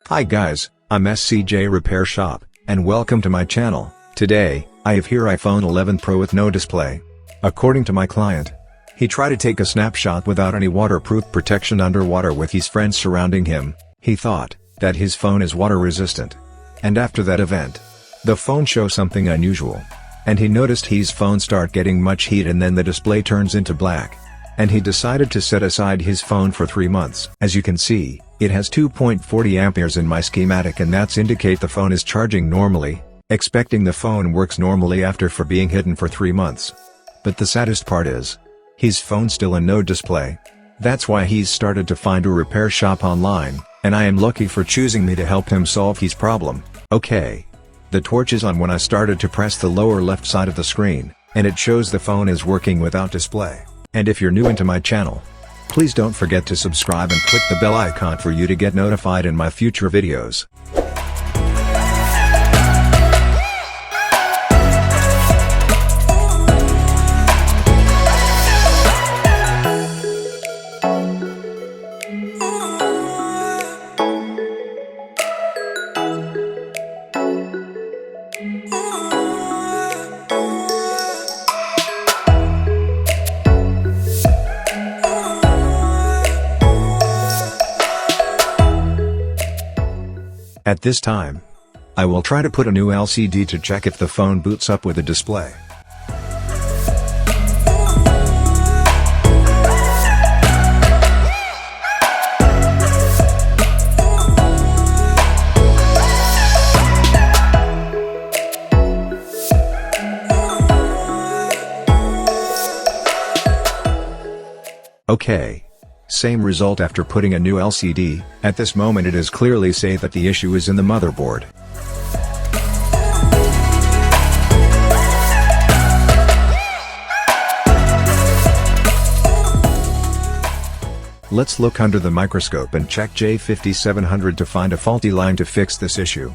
Hi guys, I'm SCJ Repair Shop, and welcome to my channel. Today, I have here iPhone 11 Pro with no display. According to my client, he tried to take a snapshot without any waterproof protection underwater with his friends surrounding him. He thought that his phone is water resistant. And after that event, the phone shows something unusual. And he noticed his phone start getting much heat and then the display turns into black. And he decided to set aside his phone for 3 months. As you can see, it has 2.40 amperes in my schematic, and that's indicate the phone is charging normally, expecting the phone works normally after for being hidden for 3 months. But the saddest part is, his phone still in no display. That's why he's started to find a repair shop online, and I am lucky for choosing me to help him solve his problem. Okay. The torch is on when I started to press the lower left side of the screen, and it shows the phone is working without display. And if you're new into my channel, please don't forget to subscribe and click the bell icon for you to get notified in my future videos. At this time, I will try to put a new LCD to check if the phone boots up with a display. Okay. Same result after putting a new LCD. At this moment it is clearly say that the issue is in the motherboard. Let's look under the microscope and check J5700 to find a faulty line to fix this issue.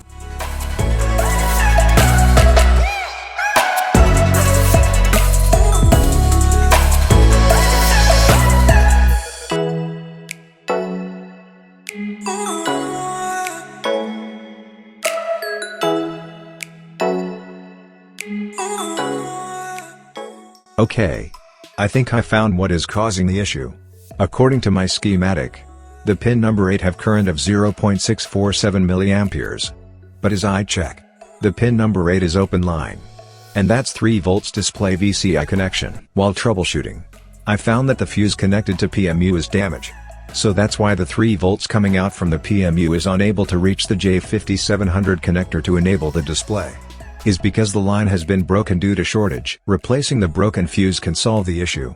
Okay. I think I found what is causing the issue. According to my schematic, the pin number 8 have current of 0.647 milliamperes. But as I check, the pin number 8 is open line. And that's 3 volts display VCI connection. While troubleshooting, I found that the fuse connected to PMU is damaged. So that's why the 3 volts coming out from the PMU is unable to reach the J5700 connector to enable the display. Is because the line has been broken due to shortage. Replacing the broken fuse can solve the issue.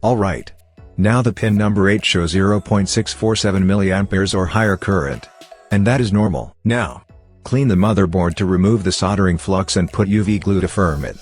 Alright. Now the pin number 8 shows 0.647 milliamperes or higher current. And that is normal. Now, clean the motherboard to remove the soldering flux and put UV glue to firm it.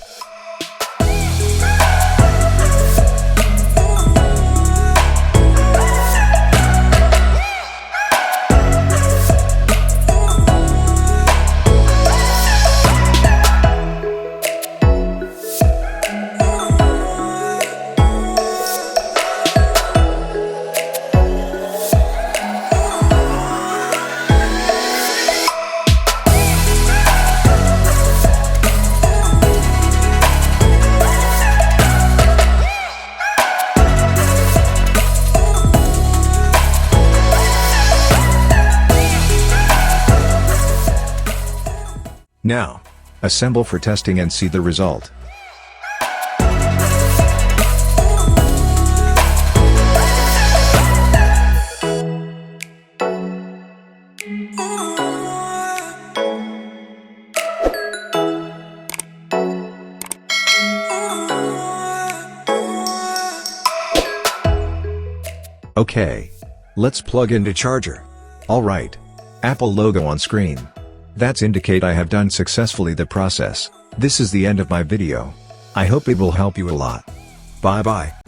Now, assemble for testing and see the result. Okay. Let's plug into charger. Alright. Apple logo on screen. That's indicate I have done successfully the process. This is the end of my video. I hope it will help you a lot. Bye bye.